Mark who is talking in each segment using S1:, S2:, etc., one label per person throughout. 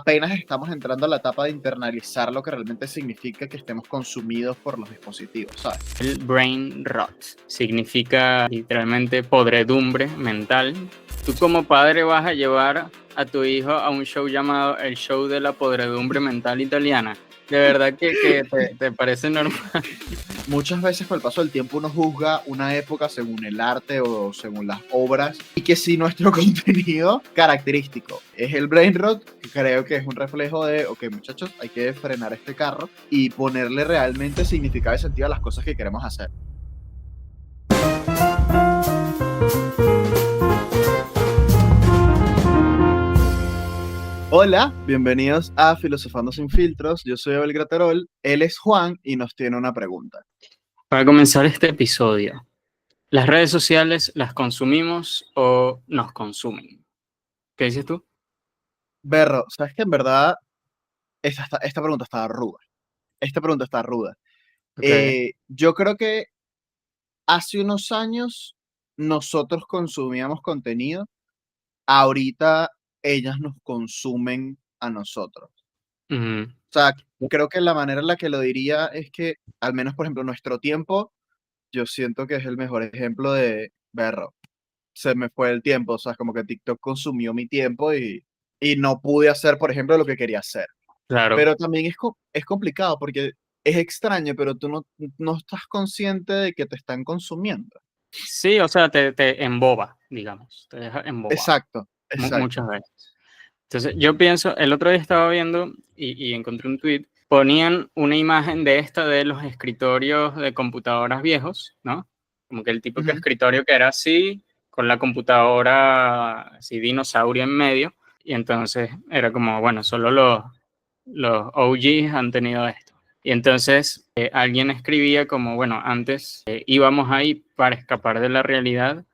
S1: Apenas estamos entrando a la etapa de internalizar lo que realmente significa que estemos consumidos por los dispositivos, ¿sabes?
S2: El brain rot significa literalmente podredumbre mental. Tú como padre vas a llevar a tu hijo a un show llamado el show de la podredumbre mental italiana. De verdad que te parece normal.
S1: Muchas veces con el paso del tiempo uno juzga una época según el arte o según las obras y que si nuestro contenido característico es el brain rot, creo que es un reflejo de, ok muchachos, hay que frenar este carro y ponerle realmente significado y sentido a las cosas que queremos hacer. Hola, bienvenidos a Filosofando sin filtros, yo soy Abel Graterol, él es Juan y nos tiene una pregunta.
S2: Para comenzar este episodio, ¿las redes sociales las consumimos o nos consumen? ¿Qué dices tú?
S1: Berro, sabes que en verdad esta pregunta está ruda. Esta pregunta está ruda.
S2: Ok.
S1: Yo creo que hace unos años nosotros consumíamos contenido, ahorita ellas nos consumen a nosotros.
S2: Ujú.
S1: O sea, creo que la manera en la que lo diría es que, al menos por ejemplo, nuestro tiempo, yo siento que es el mejor ejemplo de berro. Se me fue el tiempo, o sea, es como que TikTok consumió mi tiempo y no pude hacer, por ejemplo, lo que quería hacer.
S2: Claro.
S1: Pero también es complicado porque es extraño, pero tú no estás consciente de que te están consumiendo.
S2: Sí, o sea, te emboba, digamos, te deja embobado
S1: Exacto,
S2: muchas
S1: exacto.
S2: veces. Entonces, yo pienso, el otro día estaba viendo y encontré un tweet, ponían una imagen de esta de los escritorios de computadoras viejos, ¿no? Como que el típico
S1: Ujú.
S2: escritorio que era así, con la computadora así dinosaurio en medio, y entonces era como, bueno, solo los OGs han tenido esto. Y entonces alguien escribía como, bueno, antes íbamos ahí para escapar de la realidad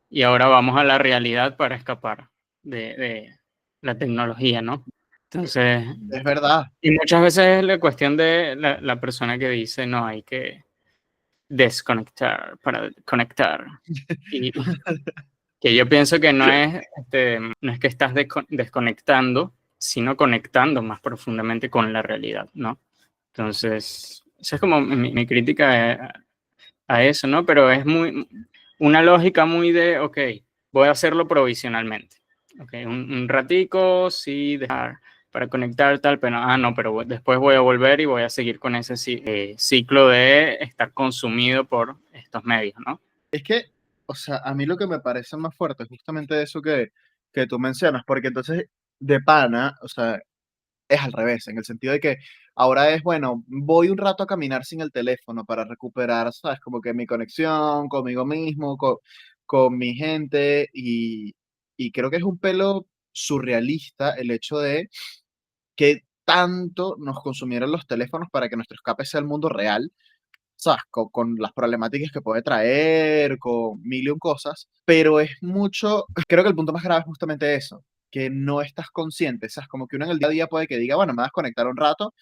S2: y ahora vamos a la realidad para escapar de la tecnología, ¿no? Entonces,
S1: Es verdad.
S2: y muchas veces es la cuestión de la persona que dice, no, hay que desconectar para conectar. Y que yo pienso que no es que estás desconectando, sino conectando más profundamente con la realidad, ¿no? Entonces, esa es como mi crítica a eso, ¿no? Pero es una lógica muy de, ok, voy a hacerlo provisionalmente. Ok, un ratico, sí, dejar para conectar tal, pero no, pero después voy a volver y voy a seguir con ese ciclo de estar consumido por estos medios, ¿no?
S1: Es que, o sea, a mí lo que me parece más fuerte es justamente eso que tú mencionas, porque entonces de pana, o sea, es al revés, en el sentido de que ahora es, bueno, voy un rato a caminar sin el teléfono para recuperar, ¿sabes? Como que mi conexión conmigo mismo, con mi gente, y creo que es un pelo surrealista el hecho de que tanto nos consumieron los teléfonos para que nuestro escape sea el mundo real, ¿sabes? Con las problemáticas que puede traer, con mil y un cosas, pero es mucho, creo que el punto más grave es justamente eso, que no estás consciente, ¿sabes? Como que uno en el día a día puede que diga, bueno, me vas a conectar un rato,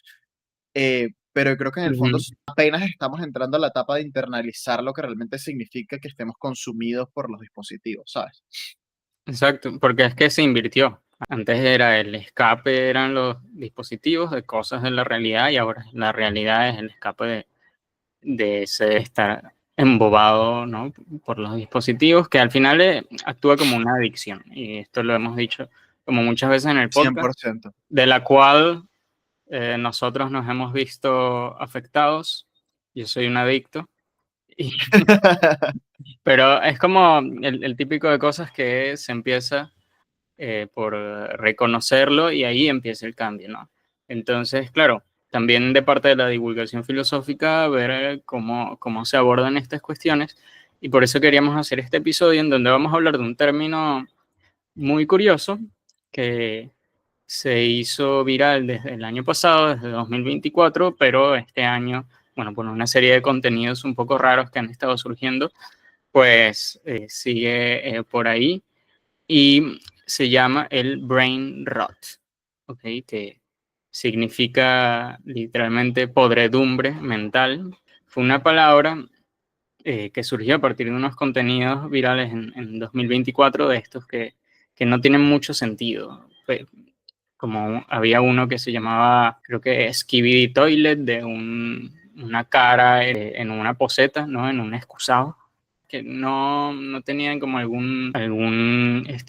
S1: pero creo que en el fondo
S2: Ujú.
S1: apenas estamos entrando a la etapa de internalizar lo que realmente significa que estemos consumidos por los dispositivos, ¿sabes?
S2: Exacto, porque es que se invirtió. Antes era el escape, eran los dispositivos de cosas de la realidad y ahora la realidad es el escape de ese estar embobado, ¿no? Por los dispositivos, que al final actúa como una adicción. Y esto lo hemos dicho como muchas veces en el
S1: cien por
S2: podcast,
S1: ciento
S2: de la cual nosotros nos hemos visto afectados. Yo soy un adicto. y- pero es como el típico de cosas que se empieza por reconocerlo y ahí empieza el cambio, ¿no? Entonces, claro, también de parte de la divulgación filosófica, ver cómo se abordan estas cuestiones y por eso queríamos hacer este episodio en donde vamos a hablar de un término muy curioso que se hizo viral desde el año pasado, desde 2024, pero este año, bueno, por una serie de contenidos un poco raros que han estado surgiendo, pues sigue por ahí y se llama el brain rot, ¿ok? Que significa literalmente podredumbre mental. Fue una palabra que surgió a partir de unos contenidos virales en 2024 de estos que no tienen mucho sentido. había uno que se llamaba, creo que Skibidi Toilet, de una cara en una poseta, ¿no? En un excusado, que no tenían como algún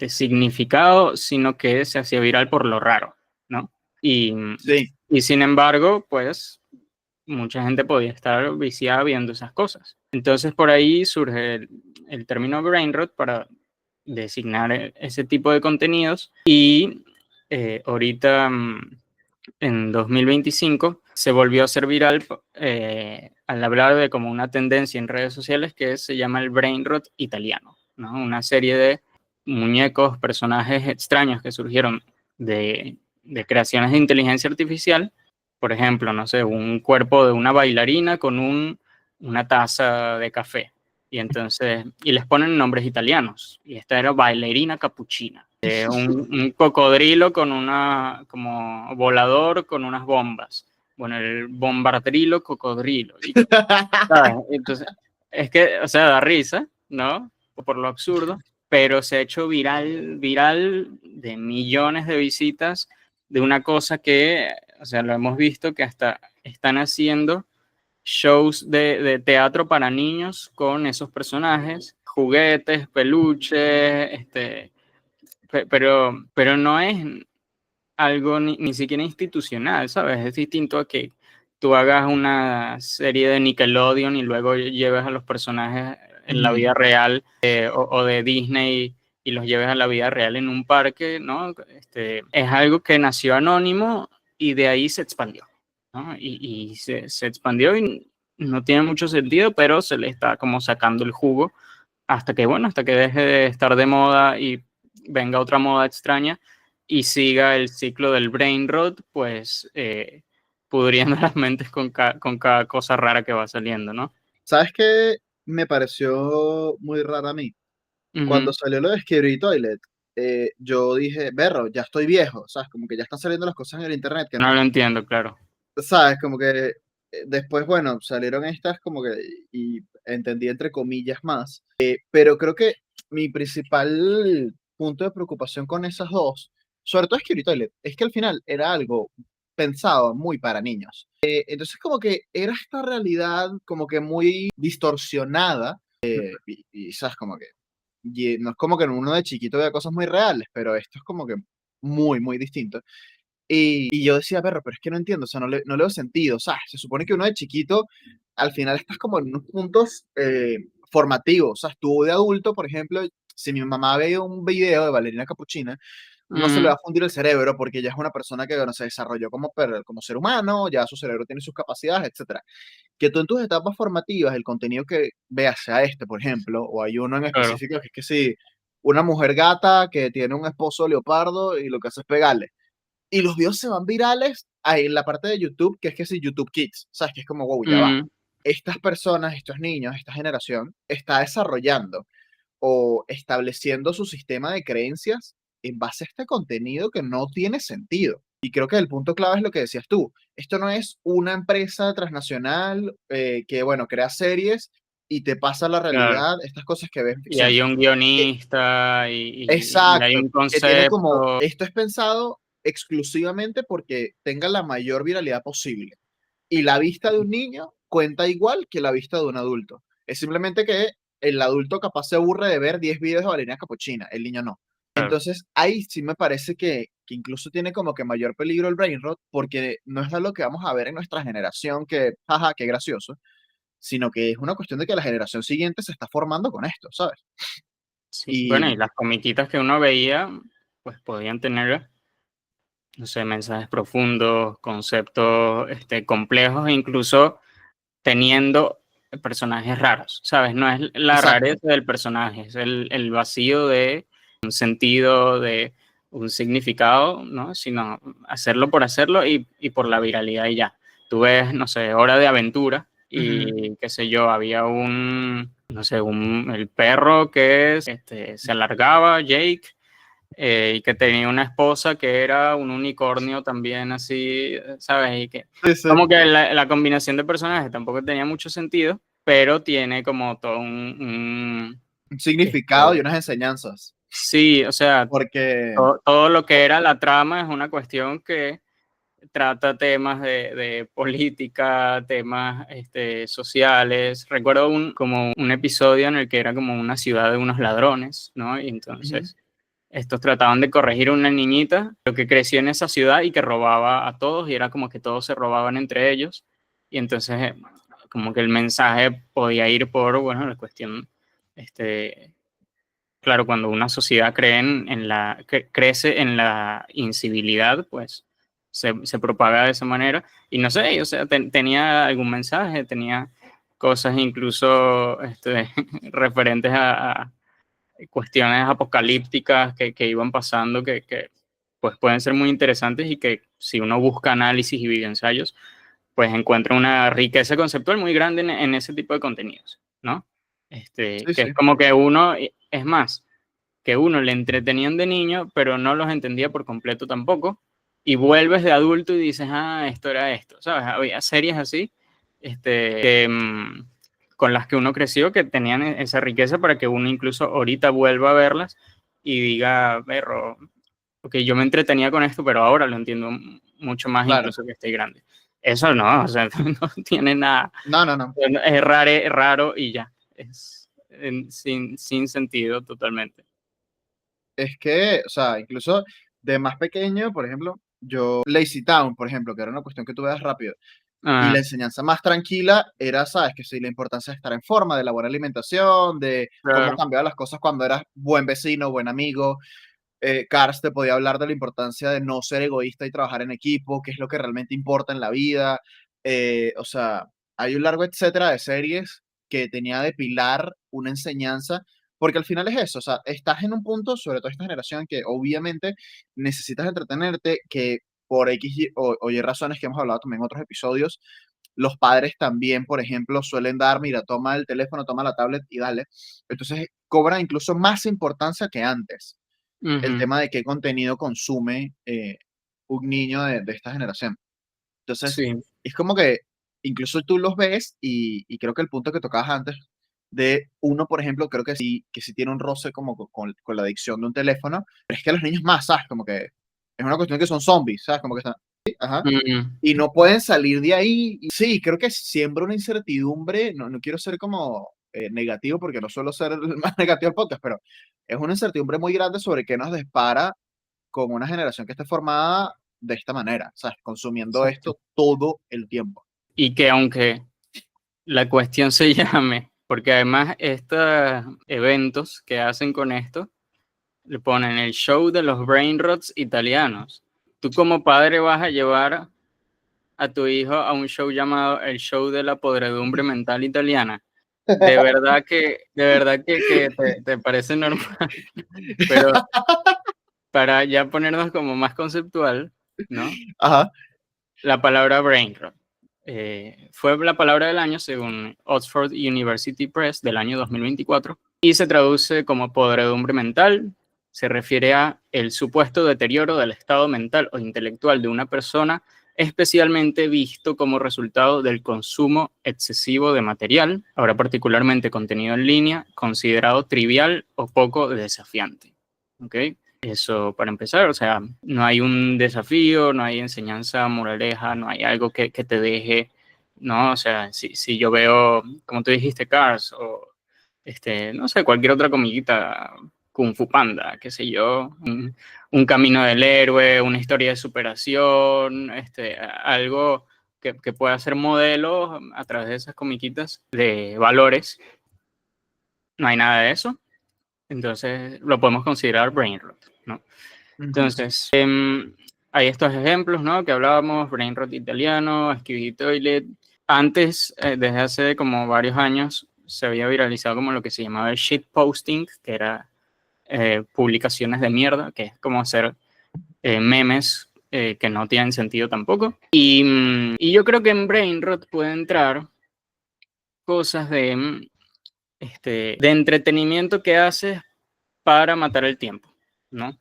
S2: significado, sino que se hacía viral por lo raro, ¿no? Y,
S1: Sí,
S2: y sin embargo, pues mucha gente podía estar viciada viendo esas cosas. Entonces por ahí surge el término brain rot para designar ese tipo de contenidos y ahorita en 2025 se volvió a ser viral al hablar de como una tendencia en redes sociales que se llama el brain rot italiano, ¿no? Una serie de muñecos, personajes extraños que surgieron de creaciones de inteligencia artificial. Por ejemplo, no sé, un cuerpo de una bailarina con una taza de café. Y entonces, y les ponen nombres italianos. Y esta era bailarina capuchina. Un cocodrilo con como volador con unas bombas. Bueno, el bombardrilo cocodrilo. ¿Sabes? Entonces, es que, o sea, da risa, ¿no? Por lo absurdo, pero se ha hecho viral de millones de visitas de una cosa que, o sea, lo hemos visto que hasta están haciendo shows de teatro para niños con esos personajes, juguetes, peluches, pero no es algo ni siquiera institucional, ¿sabes? Es distinto a que tú hagas una serie de Nickelodeon y luego lleves a los personajes en la
S1: ujú,
S2: vida real o de Disney y los lleves a la vida real en un parque, ¿no? Es algo que nació anónimo y de ahí se expandió, ¿no? Y se expandió y no tiene mucho sentido, pero se le está como sacando el jugo hasta que, bueno, hasta que deje de estar de moda y venga otra moda extraña y siga el ciclo del brain rot, pues pudriendo las mentes con cada cosa rara que va saliendo, ¿no?
S1: ¿sabes qué me pareció muy raro a mí? Cuando
S2: Ujú.
S1: salió lo de Skibidi Toilet, yo dije, berro, ya estoy viejo, ¿sabes? Como que ya están saliendo las cosas en el internet que
S2: No
S1: no,
S2: lo entiendo, claro.
S1: ¿sabes? Como que después, bueno, salieron estas como que, y entendí entre comillas más, pero creo que mi principal punto de preocupación con esas dos, sobre todo Skibidi Toilet, es que al final era algo pensado muy para niños. Entonces como que era esta realidad como que muy distorsionada y, ¿sabes? Como que y no es como que uno de chiquito vea cosas muy reales, pero esto es como que muy, muy distinto. Y yo decía, pero es que no entiendo, o sea, no le veo sentido, o sea, se supone que uno de chiquito, al final estás como en unos puntos formativos, o sea, tú de adulto, por ejemplo, si mi mamá ve un video de Valerina Capuchina, no se le va
S2: Ujú,
S1: a fundir el cerebro porque ya es una persona que, bueno, se desarrolló como ser humano, ya su cerebro tiene sus capacidades, etcétera. Que tú en tus etapas formativas, el contenido que veas sea este, por ejemplo, o hay uno en
S2: claro.
S1: específico que es que si una mujer gata que tiene un esposo leopardo y lo que hace es pegarle y los videos se van virales ahí en la parte de YouTube, que es que si YouTube Kids, ¿sabes? Que es como, wow, ya va.
S2: Ujú,
S1: Estas personas, estos niños, esta generación, está desarrollando o estableciendo su sistema de creencias en base a este contenido que no tiene sentido. Y creo que el punto clave es lo que decías tú. Esto no es una empresa transnacional que, bueno, crea series y te pasa la
S2: claro.
S1: realidad, estas cosas que ves en
S2: Y
S1: ficción.
S2: hay un
S1: Eh,
S2: guionista y hay
S1: Exacto,
S2: un
S1: que tiene como,
S2: concepto.
S1: esto es pensado exclusivamente porque tenga la mayor viralidad posible. Y la vista de un niño cuenta igual que la vista de un adulto. Es simplemente que el adulto capaz se aburre de ver 10 videos de Valeria Capuchina, el niño no.
S2: Claro,
S1: Entonces, ahí sí me parece que incluso tiene como que mayor peligro el brain rot, porque no es algo que vamos a ver en nuestra generación, que, jaja, qué gracioso, sino que es una cuestión de que la generación siguiente se está formando con esto, ¿sabes?
S2: sí. Bueno, y
S1: Y
S2: las comiquitas que uno veía, pues podían tener, no sé, mensajes profundos, conceptos complejos, e incluso teniendo personajes raros, ¿sabes? No es la
S1: exacto.
S2: rareza del personaje, es el vacío de un sentido, de un significado, ¿no? Sino hacerlo por hacerlo y por la viralidad y ya. Tú ves, no sé, Hora de Aventura
S1: Ujú.
S2: y qué sé yo, había no sé, el perro que se alargaba, Jake, y que tenía una esposa que era un unicornio también así, ¿sabes? Y que
S1: Sí, sí.
S2: como que la combinación de personajes tampoco tenía mucho sentido, pero tiene como todo
S1: Un significado y
S2: este,
S1: unas enseñanzas.
S2: Sí, o sea,
S1: porque
S2: todo lo que era la trama es una cuestión que trata temas de política, temas sociales. Recuerdo como un episodio en el que era como una ciudad de unos ladrones, ¿no? Y
S1: ujú,
S2: entonces estos trataban de corregir a una niñita lo que creció en esa ciudad y que robaba a todos y era como que todos se robaban entre ellos. Y entonces como que el mensaje podía ir por, bueno, la cuestión, claro, cuando una sociedad crece en la incivilidad, pues se propaga de esa manera. Y no sé, o sea, tenía algún mensaje, tenía cosas incluso referentes a cuestiones apocalípticas que iban pasando que pues pueden ser muy interesantes y que si uno busca análisis y videoensayos, pues encuentra una riqueza conceptual muy grande en ese tipo de contenidos, ¿no?
S1: sí,
S2: Que
S1: sí,
S2: es como que uno, es más, que uno le entretenían de niño, pero no los entendía por completo tampoco. Y vuelves de adulto y dices, ah, esto era esto, ¿sabes? Había series así, con las que uno creció, que tenían esa riqueza para que uno incluso ahorita vuelva a verlas y diga, perro, ok, yo me entretenía con esto, pero ahora lo entiendo mucho más
S1: claro.
S2: incluso que estoy grande. Eso no, o sea, no tiene nada,
S1: No, no, no.
S2: es raro y ya, sin sentido totalmente.
S1: Es que, o sea, incluso de más pequeño, por ejemplo, yo, Lazy Town, por ejemplo, que era una cuestión que tú veas rápido, y la
S2: Ah,
S1: enseñanza más tranquila era, sabes, que sí, la importancia de estar en forma, de la buena alimentación, de cómo
S2: claro.
S1: cambiaban las cosas cuando eras buen vecino, buen amigo. Cars te podía hablar de la importancia de no ser egoísta y trabajar en equipo, qué es lo que realmente importa en la vida. O sea, hay un largo etcétera de series que tenía de pilar una enseñanza, porque al final es eso, o sea, estás en un punto, sobre todo esta generación, que obviamente necesitas entretenerte, que por X o Y razones que hemos hablado también en otros episodios, los padres también, por ejemplo, suelen dar, mira, toma el teléfono, toma la tablet y dale. Entonces, cobra incluso más importancia que antes el
S2: Ujú,
S1: tema de qué contenido consume un niño de esta generación. Entonces,
S2: sí.
S1: es como que incluso tú los ves y creo que el punto que tocabas antes de uno, por ejemplo, creo que sí tiene un roce como con la adicción de un teléfono, pero es que los niños más, ¿sabes? Como que es una cuestión que son zombies, ¿sabes? Como que están, sí, ajá,
S2: Ujú,
S1: y no pueden salir de ahí. Y sí, creo que siembra una incertidumbre, no, no quiero ser como negativo porque no suelo ser el más negativo del podcast, pero es una incertidumbre muy grande sobre qué nos depara con una generación que esté formada de esta manera, ¿sabes? Consumiendo
S2: exacto.
S1: esto todo el tiempo.
S2: Y que aunque la cuestión se llame, porque además estos eventos que hacen con esto, le ponen el show de los brain rots italianos. Tú como padre vas a llevar a tu hijo a un show llamado el show de la podredumbre mental italiana. De verdad que te parece normal, pero para ya ponernos como más conceptual, ¿no?
S1: Ajá.
S2: La palabra brain rot. Fue la palabra del año según Oxford University Press del año 2024 y se traduce como podredumbre mental. Se refiere a el supuesto deterioro del estado mental o intelectual de una persona, especialmente visto como resultado del consumo excesivo de material, ahora particularmente contenido en línea, considerado trivial o poco desafiante. ¿Ok? Eso para empezar, o sea, no hay un desafío, no hay enseñanza, moraleja, no hay algo que te deje, ¿no? O sea, si yo veo, como tú dijiste, Cars o, no sé, cualquier otra comiquita, Kung Fu Panda, qué sé yo, un camino del héroe, una historia de superación, algo que pueda ser modelo a través de esas comiquitas de valores, no hay nada de eso, entonces lo podemos considerar brain rot, ¿no?
S1: Ujú.
S2: Entonces, hay estos ejemplos, ¿no? Que hablábamos, brain rot italiano, Skibidi Toilet. Antes, desde hace como varios años, se había viralizado como lo que se llamaba el shitposting, que era publicaciones de mierda, que es como hacer memes que no tienen sentido tampoco. Y yo creo que en brain rot puede entrar cosas de entretenimiento que haces para matar el tiempo, ¿no?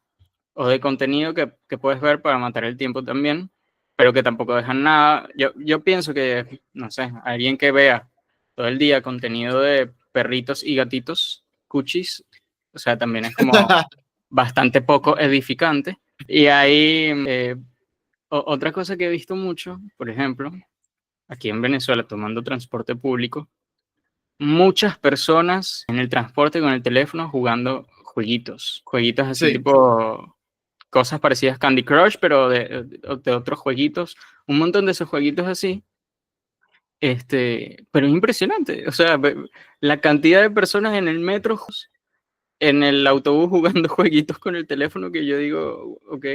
S2: O de contenido que puedes ver para matar el tiempo también, pero que tampoco dejan nada. Yo pienso que, no sé, alguien que vea todo el día contenido de perritos y gatitos, cuchis, O sea, también es como bastante poco edificante. Y hay otra cosa que he visto mucho, por ejemplo, aquí en Venezuela tomando transporte público, muchas personas en el transporte con el teléfono jugando jueguitos así
S1: Sí,
S2: tipo cosas parecidas a Candy Crush, pero de otros jueguitos, un montón de esos jueguitos así. Pero es impresionante, o sea, la cantidad de personas en el metro, en el autobús jugando jueguitos con el teléfono que yo digo, ok,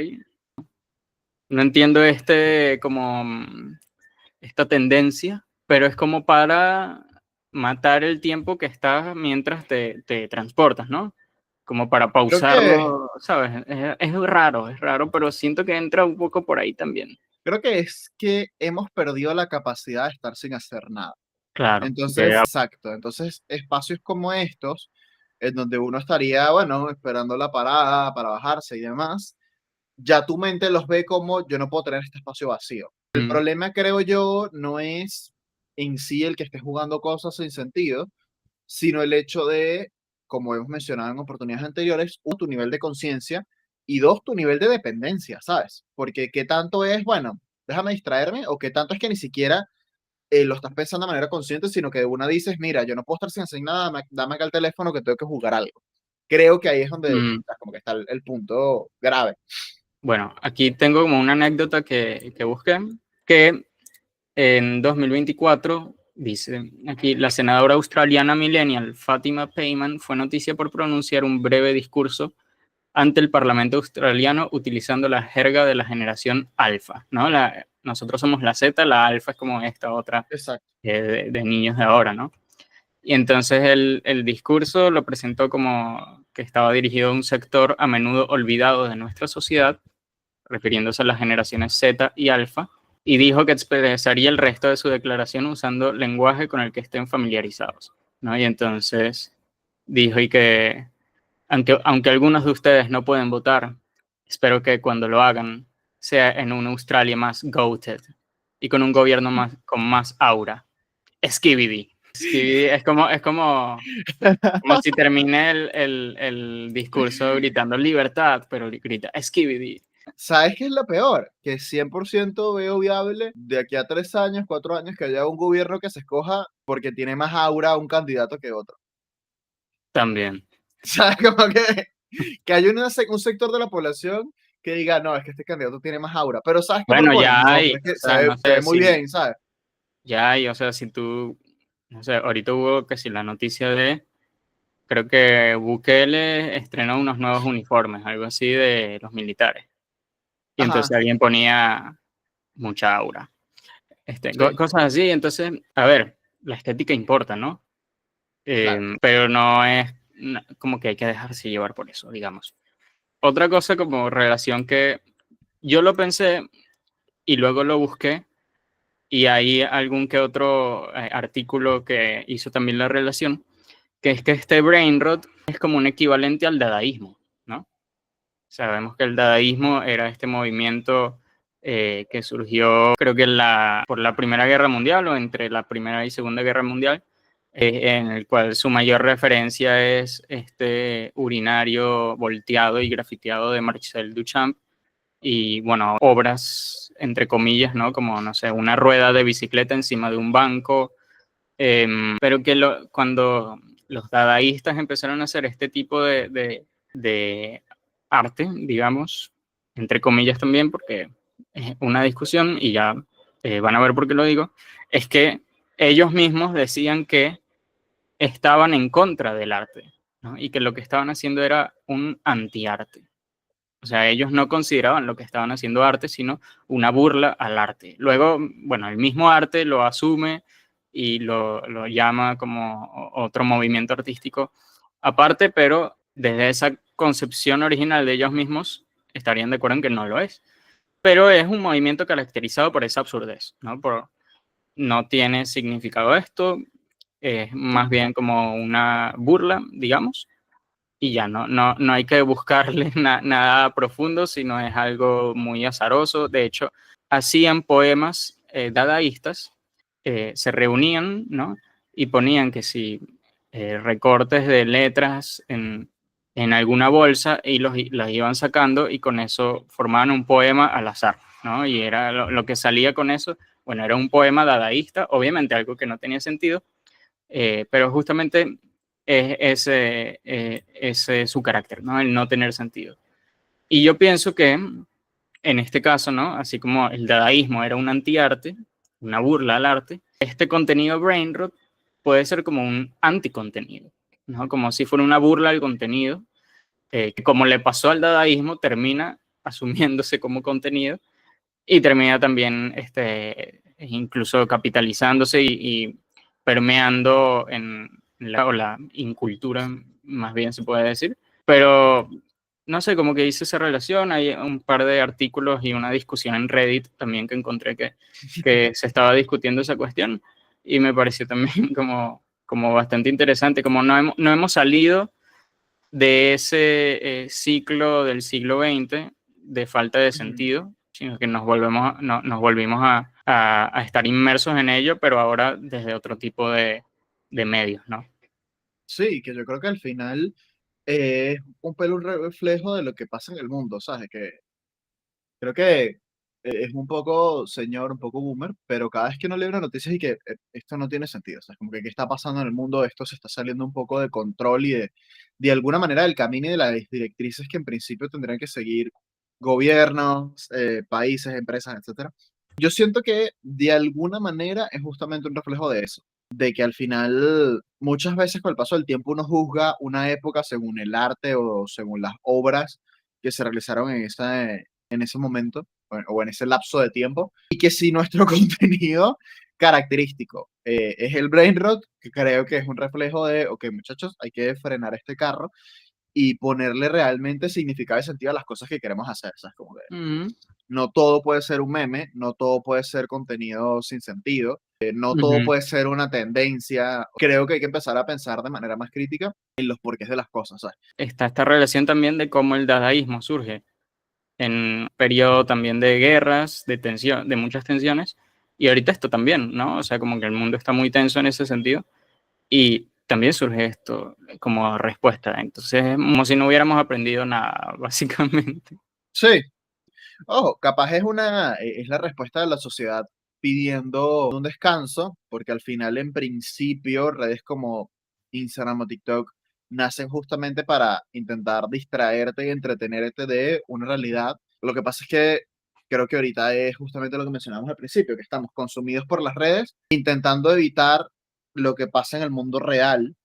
S2: no entiendo como esta tendencia, pero es como para matar el tiempo que estás mientras te transportas, ¿no? Como para
S1: creo que,
S2: pausarlo, ¿sabes? Es raro, pero siento que entra un poco por ahí también.
S1: creo que es que hemos perdido la capacidad de estar sin hacer nada.
S2: Claro,
S1: Entonces, exacto. Entonces, espacios como estos, en donde uno estaría, bueno, esperando la parada para bajarse y demás, ya tu mente los ve como yo no puedo tener este espacio vacío. El
S2: mm,
S1: problema, creo yo, no es en sí el que estés jugando cosas sin sentido, sino el hecho de, como hemos mencionado en oportunidades anteriores, uno, tu nivel de conciencia y dos, tu nivel de dependencia, ¿sabes? Porque qué tanto es, bueno, déjame distraerme o qué tanto es que ni siquiera lo estás pensando de manera consciente, sino que de una dices, mira, yo no puedo estar sin hacer nada, dame acá el teléfono que tengo que jugar algo. Creo que ahí es donde
S2: mm.
S1: como que está el punto grave.
S2: Bueno, aquí tengo como una anécdota que busqué, que en 2024, dice aquí, la senadora australiana millennial Fatima Payman fue noticia por pronunciar un breve discurso ante el Parlamento australiano utilizando la jerga de la generación alfa, ¿no? Nosotros somos la Z, la alfa es como esta otra
S1: Exacto.
S2: de niños de ahora, ¿no? Y entonces el discurso lo presentó como que estaba dirigido a un sector a menudo olvidado de nuestra sociedad, refiriéndose a las generaciones Z y alfa, y dijo que expresaría el resto de su declaración usando lenguaje con el que estén familiarizados, ¿no? Y entonces dijo y que aunque algunos de ustedes no pueden votar, espero que cuando lo hagan sea en una Australia más goated y con un gobierno con más aura. Skibidi. Skibidi como si termine el discurso gritando libertad, pero grita Skibidi.
S1: ¿Sabes qué es lo peor? Que 100% veo viable de aquí a 3 años, 4 años, que haya un gobierno que se escoja porque tiene más aura un candidato que otro.
S2: También.
S1: ¿Sabes? Como que haya un sector de la población que diga, no, es que este candidato tiene más aura. Pero ¿sabes qué
S2: Bueno,
S1: proponen?
S2: ya
S1: No,
S2: hay,
S1: pero es que
S2: o sea, no
S1: se ve
S2: sé
S1: muy
S2: si,
S1: bien, ¿sabes?
S2: ya hay, o sea, si tú, no sé, ahorita hubo que si la noticia creo que Bukele estrenó unos nuevos uniformes, algo así de los militares. Y entonces
S1: Ajá,
S2: alguien ponía mucha aura.
S1: sí,
S2: Cosas así, entonces, a ver, la estética importa, ¿no?
S1: claro,
S2: Pero no es como que hay que dejarse llevar por eso, digamos. Otra cosa como relación que yo lo pensé y luego lo busqué y hay algún que otro artículo que hizo también la relación, que es que este brain rot es como un equivalente al dadaísmo, ¿no? Sabemos que el dadaísmo era este movimiento que surgió, creo que por la Primera Guerra Mundial o entre la Primera y Segunda Guerra Mundial, en el cual su mayor referencia es este urinario volteado y grafiteado de Marcel Duchamp y, bueno, obras, entre comillas, ¿no? Como, no sé, una rueda de bicicleta encima de un banco, pero que cuando los dadaístas empezaron a hacer este tipo de arte, digamos, entre comillas también, porque es una discusión y ya van a ver por qué lo digo, es que ellos mismos decían que estaban en contra del arte, ¿no? Y que lo que estaban haciendo era un antiarte. O sea, ellos no consideraban lo que estaban haciendo arte, sino una burla al arte. Luego, bueno, el mismo arte lo asume y lo llama como otro movimiento artístico aparte, pero desde esa concepción original de ellos mismos estarían de acuerdo en que no lo es. Pero es un movimiento caracterizado por esa absurdez, ¿no? No tiene significado esto, es más bien como una burla, digamos, y ya no hay que buscarle nada profundo, sino es algo muy azaroso. De hecho, hacían poemas dadaístas, se reunían, ¿no? Y ponían que si recortes de letras en alguna bolsa y las iban sacando y con eso formaban un poema al azar, ¿no? Y era lo que salía con eso, bueno, era un poema dadaísta, obviamente algo que no tenía sentido, pero justamente ese es su carácter, ¿no? El no tener sentido. Y yo pienso que en este caso, ¿no? Así como el dadaísmo era un antiarte, una burla al arte, este contenido brain rot puede ser como un anticontenido, ¿no? Como si fuera una burla al contenido, que como le pasó al dadaísmo, termina asumiéndose como contenido y termina también incluso capitalizándose y permeando en o la incultura, más bien se puede decir. Pero no sé, como que hice esa relación, hay un par de artículos y una discusión en Reddit también que encontré que se estaba discutiendo esa cuestión y me pareció también como bastante interesante, como no hemos salido de ese ciclo del siglo XX de falta de
S1: Ujú.
S2: sentido, sino que nos volvimos a estar inmersos en ello, pero ahora desde otro tipo de medios, ¿no?
S1: Sí, que yo creo que al final es un pelo un reflejo de lo que pasa en el mundo, ¿sabes? Que creo que es un poco señor, un poco boomer, pero cada vez que uno lee una noticia y que esto no tiene sentido, o sea, como que qué está pasando en el mundo, esto se está saliendo un poco de control y de alguna manera del camino y de las directrices que en principio tendrían que seguir gobiernos, países, empresas, etcétera. Yo siento que de alguna manera es justamente un reflejo de eso, de que al final muchas veces con el paso del tiempo uno juzga una época según el arte o según las obras que se realizaron en ese momento o en ese lapso de tiempo, y que si nuestro contenido característico es el brain rot, que creo que es un reflejo de, ok, muchachos, hay que frenar este carro y ponerle realmente significado y sentido a las cosas que queremos hacer, ¿sabes? Como que
S2: Mm,
S1: no todo puede ser un meme, no todo puede ser contenido sin sentido, no todo
S2: ujú.
S1: puede ser una tendencia. Creo que hay que empezar a pensar de manera más crítica en los porqués de las cosas, ¿sabes?
S2: Está esta relación también de cómo el dadaísmo surge en un periodo también de guerras, de tensión, de muchas tensiones, y ahorita esto también, ¿no? O sea, como que el mundo está muy tenso en ese sentido. Y también surge esto como respuesta. Entonces, como si no hubiéramos aprendido nada, básicamente.
S1: Sí, ojo, capaz es la respuesta de la sociedad pidiendo un descanso, porque al final, en principio, redes como Instagram o TikTok nacen justamente para intentar distraerte y entretenerte de una realidad. Lo que pasa es que creo que ahorita es justamente lo que mencionamos al principio, que estamos consumidos por las redes, intentando evitar lo que pasa en el mundo real,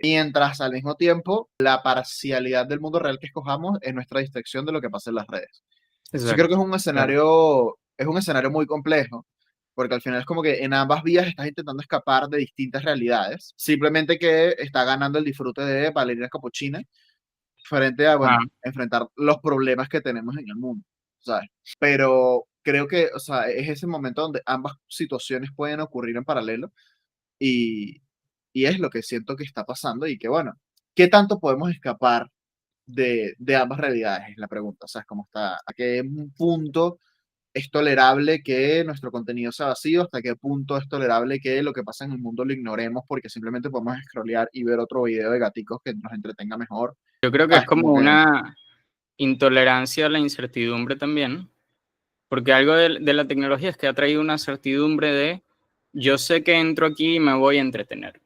S1: mientras al mismo tiempo la parcialidad del mundo real que escojamos es nuestra distracción de lo que pasa en las redes. Entonces creo que
S2: Exacto. Claro.
S1: es un escenario muy complejo, porque al final es como que en ambas vías estás intentando escapar de distintas realidades, simplemente que está ganando el disfrute de Valeria Capuchina frente a,
S2: Ah,
S1: bueno, enfrentar los problemas que tenemos en el mundo, ¿sabes? Pero creo que, o sea, es ese momento donde ambas situaciones pueden ocurrir en paralelo y, y es lo que siento que está pasando y que, bueno, ¿qué tanto podemos escapar de ambas realidades? Es la pregunta, o sea, ¿cómo está? ¿A qué punto es tolerable que nuestro contenido sea vacío? ¿Hasta qué punto es tolerable que lo que pasa en el mundo lo ignoremos porque simplemente podemos scrollear y ver otro video de gaticos que nos entretenga mejor?
S2: yo creo que es
S1: ¿Sabes?
S2: como
S1: Como que,
S2: una intolerancia a la incertidumbre también, porque algo de la tecnología es que ha traído una certidumbre de yo sé que entro aquí y me voy a entretener,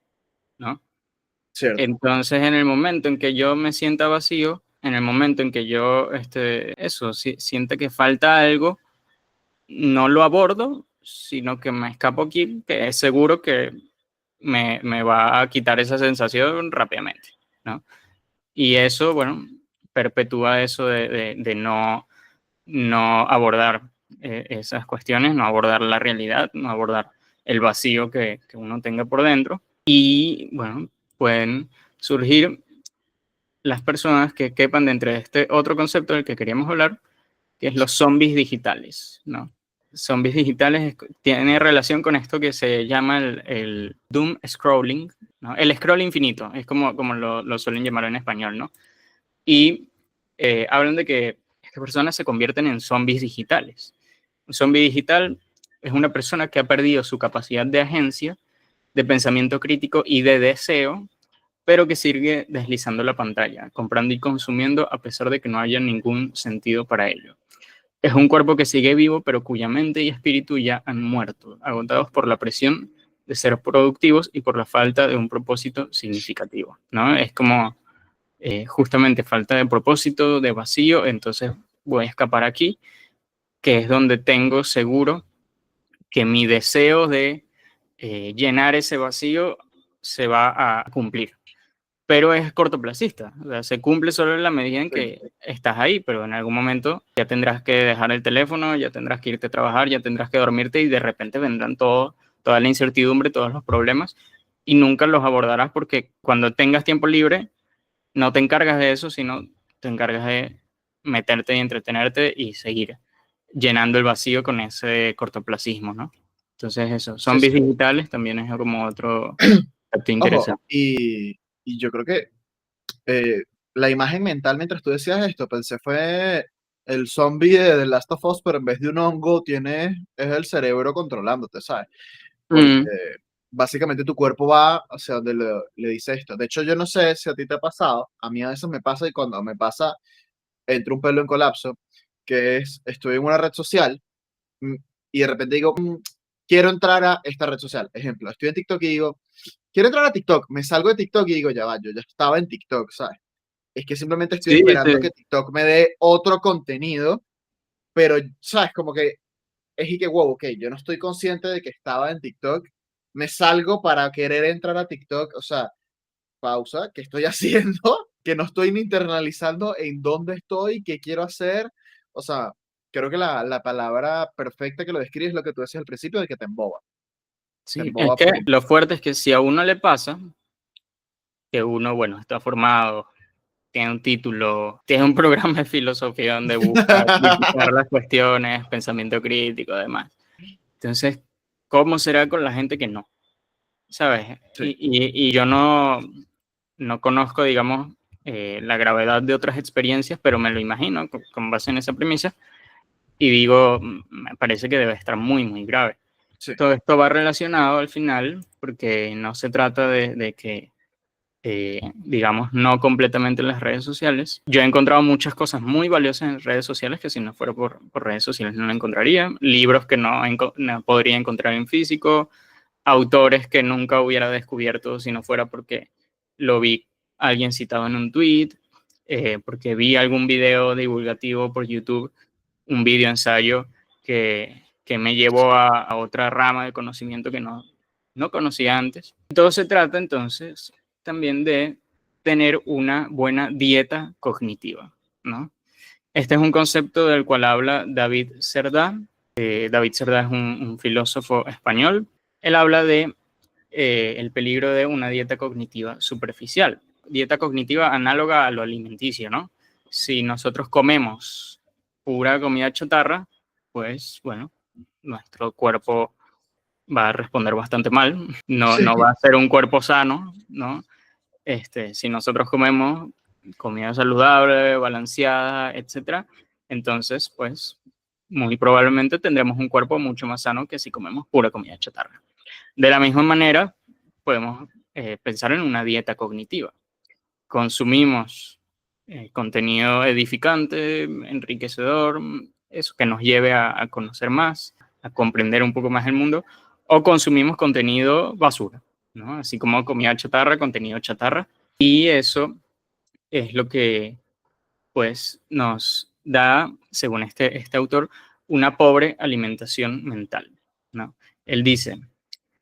S2: ¿no?
S1: cierto.
S2: Entonces, en el momento en que yo me sienta vacío, en el momento en que yo, siente que falta algo, no lo abordo, sino que me escapo aquí, que es seguro que me va a quitar esa sensación rápidamente, ¿no? Y eso, bueno, perpetúa eso de no abordar esas cuestiones, no abordar la realidad, no abordar el vacío que uno tenga por dentro. Y, bueno, pueden surgir las personas que quepan dentro de este otro concepto del que queríamos hablar, que es los zombies digitales, ¿no? Zombies digitales tiene relación con esto que se llama el doom scrolling, ¿no? El scroll infinito, es como lo suelen llamar en español, ¿no? Y hablan de que estas personas se convierten en zombies digitales. Un zombie digital es una persona que ha perdido su capacidad de agencia, de pensamiento crítico y de deseo pero que sigue deslizando la pantalla, comprando y consumiendo a pesar de que no haya ningún sentido para ello. Es un cuerpo que sigue vivo, pero cuya mente y espíritu ya han muerto, agotados por la presión de ser productivos y por la falta de un propósito significativo, ¿no? Es como justamente falta de propósito, de vacío, entonces voy a escapar aquí, que es donde tengo seguro que mi deseo de llenar ese vacío se va a cumplir. Pero es cortoplacista, o sea, se cumple solo en la medida en
S1: Sí.
S2: que estás ahí, pero en algún momento ya tendrás que dejar el teléfono, ya tendrás que irte a trabajar, ya tendrás que dormirte y de repente vendrán toda la incertidumbre, todos los problemas y nunca los abordarás porque cuando tengas tiempo libre no te encargas de eso, sino te encargas de meterte y entretenerte y seguir llenando el vacío con ese cortoplacismo, ¿no? Entonces eso,
S1: Sí,
S2: zombies
S1: sí.
S2: digitales también es como otro aspecto
S1: Ojo,
S2: interesante.
S1: y yo creo que eh, la imagen mental mientras tú decías esto, pensé fue el zombie de The Last of Us, pero en vez de un hongo es el cerebro controlándote, ¿sabes? Porque
S2: Mm,
S1: básicamente tu cuerpo va hacia donde le dice esto. De hecho, yo no sé si a ti te ha pasado, a mí a veces me pasa y cuando me pasa, entro un pelo en colapso, que es, estoy en una red social mm, y de repente digo, quiero entrar a esta red social. Ejemplo, estoy en TikTok y digo, quiero entrar a TikTok, me salgo de TikTok y digo, ya va, yo ya estaba en TikTok, ¿sabes? Es que simplemente estoy
S2: sí,
S1: esperando
S2: sí.
S1: que TikTok me dé otro contenido, pero, ¿sabes? Como que es y que, wow, ok, yo no estoy consciente de que estaba en TikTok, me salgo para querer entrar a TikTok, o sea, pausa, ¿qué estoy haciendo? Que no estoy ni internalizando en dónde estoy, qué quiero hacer, o sea, creo que la palabra perfecta que lo describe es lo que tú decías al principio, de que te
S2: Sí, es
S1: emboba
S2: que
S1: por
S2: lo fuerte es que si a uno le pasa, que uno, bueno, está formado, tiene un título, tiene un programa de filosofía donde busca criticar las cuestiones, pensamiento crítico, además. Entonces, ¿cómo será con la gente que no? ¿Sabes?
S1: Sí,
S2: Y yo no conozco, digamos, la gravedad de otras experiencias, pero me lo imagino con base en esa premisa y digo, me parece que debe estar muy, muy grave.
S1: sí,
S2: Todo esto va relacionado al final porque no se trata de que digamos, no completamente en las redes sociales. Yo he encontrado muchas cosas muy valiosas en redes sociales que si no fuera por redes sociales no lo encontraría. Libros que no podría encontrar en físico, autores que nunca hubiera descubierto si no fuera porque lo vi alguien citado en un tweet, porque vi algún video divulgativo por YouTube, un video ensayo que me llevó a otra rama de conocimiento que no conocía antes. Todo se trata entonces también de tener una buena dieta cognitiva, ¿no? Este es un concepto del cual habla David Cerdá. David Cerdá es un filósofo español. Él habla de el peligro de una dieta cognitiva superficial. Dieta cognitiva análoga a lo alimenticio, ¿no? Si nosotros comemos pura comida chatarra, pues bueno, nuestro cuerpo va a responder bastante mal, no va
S1: sí,
S2: a ser un cuerpo sano, ¿no? Si nosotros comemos comida saludable, balanceada, etcétera, entonces, pues, muy probablemente tendremos un cuerpo mucho más sano que si comemos pura comida chatarra. De la misma manera, podemos pensar en una dieta cognitiva. Consumimos contenido edificante, enriquecedor, eso que nos lleve a conocer más, a comprender un poco más el mundo, o consumimos contenido basura, ¿no? Así como comida chatarra, contenido chatarra, y eso es lo que pues nos da, según este autor, una pobre alimentación mental, ¿no? Él dice,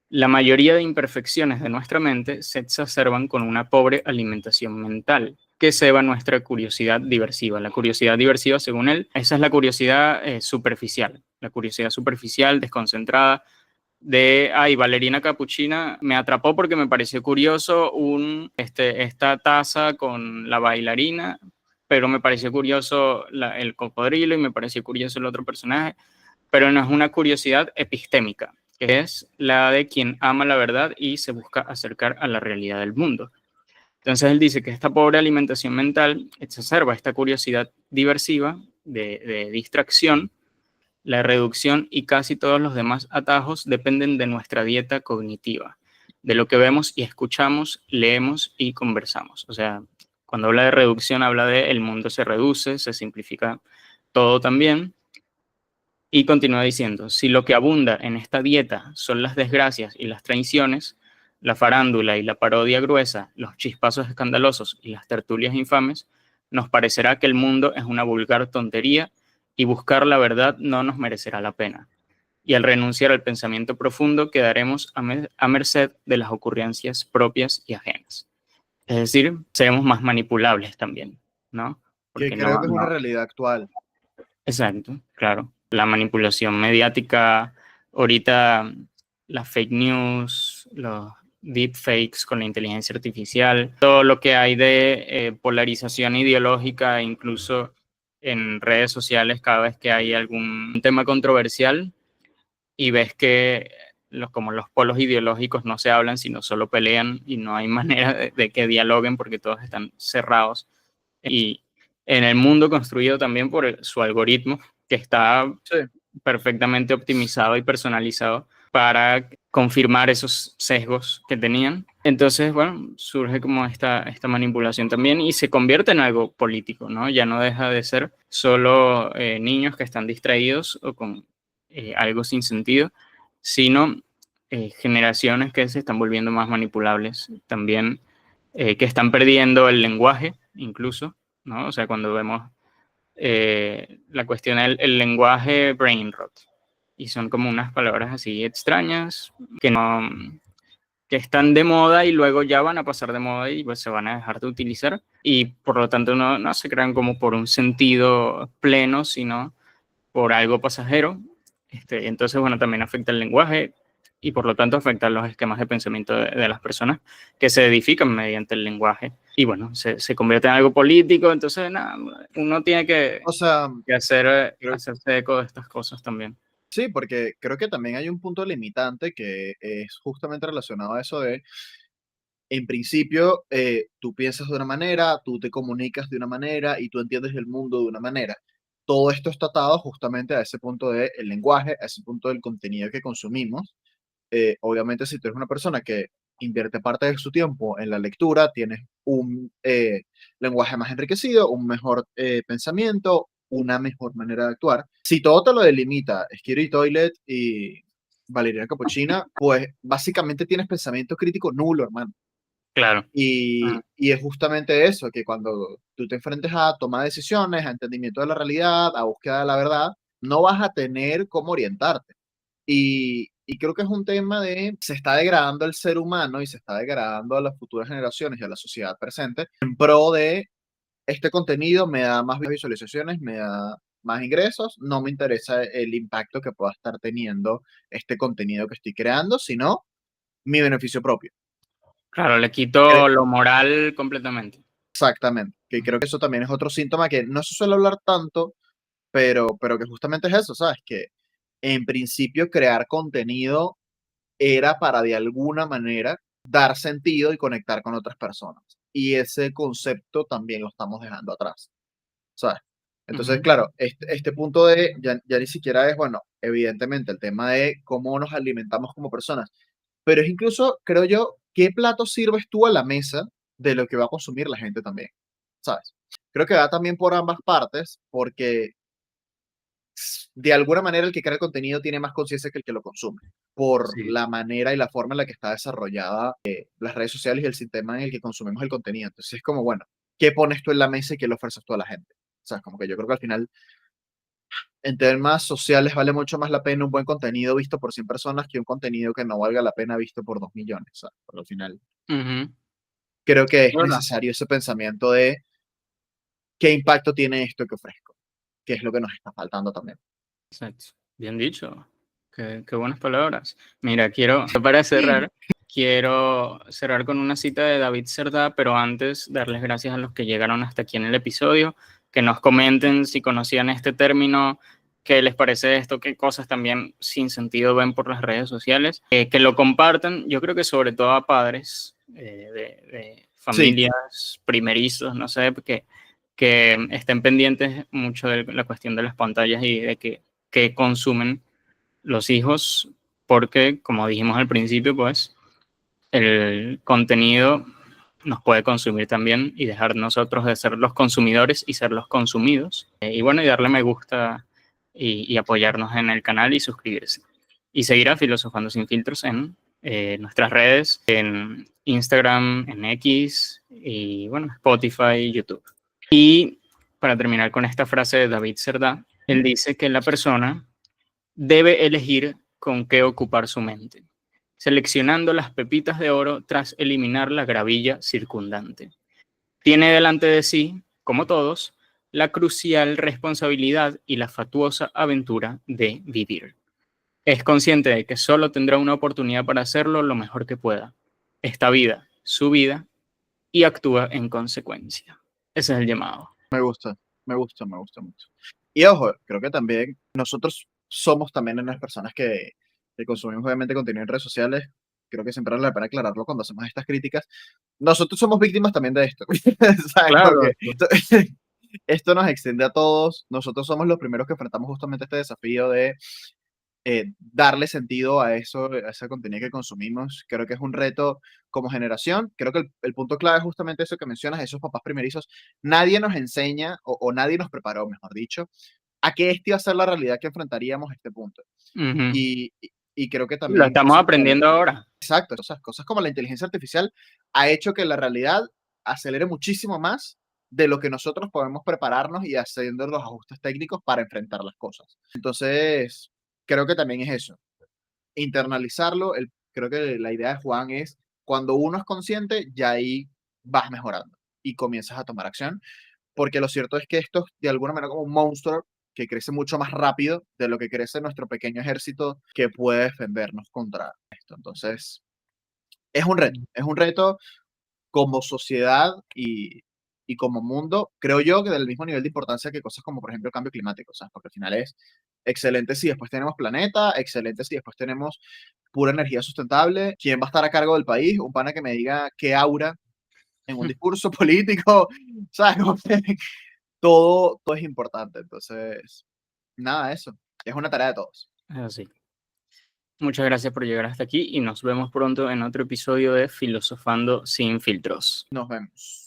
S2: la mayoría de imperfecciones de nuestra mente se exacerban con una pobre alimentación mental que ceba nuestra curiosidad diversiva. La curiosidad diversiva, según él, esa es la curiosidad superficial, la curiosidad superficial, desconcentrada, de, ay, Valerina Capuchina me atrapó porque me pareció curioso esta taza con la bailarina, pero me pareció curioso el cocodrilo y me pareció curioso el otro personaje, pero no es una curiosidad epistémica, que es la de quien ama la verdad y se busca acercar a la realidad del mundo. Entonces él dice que esta pobre alimentación mental exacerba esta curiosidad diversiva de distracción, la reducción y casi todos los demás atajos dependen de nuestra dieta cognitiva. de lo que vemos y escuchamos, leemos y conversamos. O sea, cuando habla de reducción, habla de el mundo se reduce, se simplifica todo también. Y continúa diciendo, si lo que abunda en esta dieta son las desgracias y las traiciones, la farándula y la parodia gruesa, los chispazos escandalosos y las tertulias infames, nos parecerá que el mundo es una vulgar tontería y buscar la verdad no nos merecerá la pena. Y al renunciar al pensamiento profundo quedaremos a merced de las ocurrencias propias y ajenas. Es decir, seremos más manipulables también, ¿no?
S1: Que
S2: Porque
S1: creo
S2: no,
S1: que es una
S2: no,
S1: realidad actual.
S2: exacto, claro. La manipulación mediática, ahorita las fake news, los deepfakes con la inteligencia artificial, todo lo que hay de polarización ideológica, incluso en redes sociales, cada vez que hay algún tema controversial y ves que como los polos ideológicos no se hablan, sino solo pelean y no hay manera de que dialoguen porque todos están cerrados y en el mundo construido también por su algoritmo, que está
S1: Sí.
S2: perfectamente optimizado y personalizado para confirmar esos sesgos que tenían. Entonces, bueno, surge como esta manipulación también y se convierte en algo político, ¿no? Ya no deja de ser solo niños que están distraídos o con algo sin sentido, sino generaciones que se están volviendo más manipulables también, que están perdiendo el lenguaje incluso, ¿no? O sea, cuando vemos la cuestión del el lenguaje brain rot, y son como unas palabras así extrañas que no que están de moda y luego ya van a pasar de moda y pues se van a dejar de utilizar y por lo tanto no se crean como por un sentido pleno, sino por algo pasajero. Entonces, bueno, también afecta el lenguaje y por lo tanto afecta los esquemas de pensamiento de las personas que se edifican mediante el lenguaje. Y bueno, se convierte en algo político, entonces nada, uno tiene
S1: O sea,
S2: que
S1: creo,
S2: hacerse eco de estas cosas también.
S1: sí, porque creo que también hay un punto limitante que es justamente relacionado a eso de, en principio, tú piensas de una manera, tú te comunicas de una manera y tú entiendes el mundo de una manera. Todo esto está atado justamente a ese punto del lenguaje, a ese punto del contenido que consumimos. Obviamente, si tú eres una persona que invierte parte de su tiempo en la lectura, tienes un lenguaje más enriquecido, un mejor pensamiento, una mejor manera de actuar. Si todo te lo delimita Scary Toilet y Valeriana Capuchina, pues básicamente tienes pensamiento crítico nulo, hermano.
S2: Claro. Ujú.
S1: Y es justamente eso, que cuando tú te enfrentes a toma de decisiones, a entendimiento de la realidad, a búsqueda de la verdad, no vas a tener cómo orientarte. Y creo que es un tema de, se está degradando el ser humano y se está degradando a las futuras generaciones y a la sociedad presente en pro de este contenido me da más visualizaciones, me da más ingresos, no me interesa el impacto que pueda estar teniendo este contenido que estoy creando, sino mi beneficio propio.
S2: Claro, le
S1: Cre-
S2: quito lo moral completamente.
S1: Exactamente, que creo que eso también es otro síntoma que no se suele hablar tanto, pero que justamente es eso, ¿sabes? Que en principio crear contenido era para de alguna manera dar sentido y conectar con otras personas. Y ese concepto también lo estamos dejando atrás, ¿sabes? Entonces,
S2: Ujú.
S1: claro, este punto de ya ni siquiera es, bueno, evidentemente el tema de cómo nos alimentamos como personas, pero es incluso, creo yo, qué plato sirves tú a la mesa de lo que va a consumir la gente también, ¿sabes? Creo que va también por ambas partes, porque de alguna manera el que crea el contenido tiene más conciencia que el que lo consume, por
S2: Sí.
S1: la manera y la forma en la que está desarrollada las redes sociales y el sistema en el que consumimos el contenido. Entonces es como, bueno, ¿qué pones tú en la mesa y qué le ofreces tú a la gente? O sea, como que yo creo que al final, en temas sociales, vale mucho más la pena un buen contenido visto por 100 personas que un contenido que no valga la pena visto por 2 millones. O sea, pero al final,
S2: Ujú.
S1: creo que es
S2: ¿Verdad?
S1: necesario ese pensamiento de qué impacto tiene esto que ofrezco, que es lo que nos está faltando también.
S2: Exacto. Bien dicho. Qué buenas palabras. Mira, para cerrar, quiero cerrar con una cita de David Cerdá, pero antes darles gracias a los que llegaron hasta aquí en el episodio, que nos comenten si conocían este término, qué les parece esto, qué cosas también sin sentido ven por las redes sociales, que lo compartan, yo creo que sobre todo a padres de
S1: Sí,
S2: familias primerizos, no sé, que estén pendientes mucho de la cuestión de las pantallas y de que consumen los hijos, porque, como dijimos al principio, pues el contenido nos puede consumir también y dejar nosotros de ser los consumidores y ser los consumidos. Y bueno, y darle me gusta y apoyarnos en el canal y suscribirse. Y seguir a Filosofando Sin Filtros en nuestras redes, en Instagram, en X y bueno, Spotify, YouTube. Y para terminar con esta frase de David Cerdá, él dice que la persona debe elegir con qué ocupar su mente, seleccionando las pepitas de oro tras eliminar la gravilla circundante. Tiene delante de sí, como todos, la crucial responsabilidad y la fatuosa aventura de vivir. Es consciente de que solo tendrá una oportunidad para hacerlo lo mejor que pueda. Esta vida, su vida, y actúa en consecuencia. Ese es el llamado.
S1: Me gusta, me gusta, me gusta mucho. Y ojo, creo que también nosotros somos también unas personas que consumimos obviamente contenido en redes sociales. Creo que siempre vale la pena aclararlo cuando hacemos estas críticas. Nosotros somos víctimas también de esto, ¿sabes?
S2: Claro,
S1: Porque esto nos extiende a todos. Nosotros somos los primeros que enfrentamos justamente este desafío de darle sentido a eso, a ese contenido que consumimos. Creo que es un reto como generación. Creo que el punto clave es justamente eso que mencionas, esos papás primerizos. Nadie nos enseña o nadie nos preparó, mejor dicho, a que esta iba a ser la realidad que enfrentaríamos a este punto.
S2: uh-huh.
S1: Y creo que
S2: Lo
S1: también
S2: estamos
S1: cosas como,
S2: aprendiendo ahora.
S1: exacto, esas cosas como la inteligencia artificial ha hecho que la realidad acelere muchísimo más de lo que nosotros podemos prepararnos y haciendo los ajustes técnicos para enfrentar las cosas. Entonces, creo que también es eso internalizarlo, creo que la idea de Juan es cuando uno es consciente, ya ahí vas mejorando y comienzas a tomar acción, porque lo cierto es que esto es de alguna manera como un monstruo que crece mucho más rápido de lo que crece nuestro pequeño ejército que puede defendernos contra esto. Entonces, es un reto como sociedad y como mundo, creo yo que del mismo nivel de importancia que cosas como, por ejemplo, el cambio climático, ¿sabes? Porque al final es excelente si después tenemos planeta, excelente si después tenemos pura energía sustentable. ¿Quién va a estar a cargo del país? Un pana que me diga qué aura en un discurso político, ¿sabes? Como que todo es importante. Entonces, nada, eso. Es una tarea de todos.
S2: Así. Muchas gracias por llegar hasta aquí y nos vemos pronto en otro episodio de Filosofando sin filtros.
S1: Nos vemos.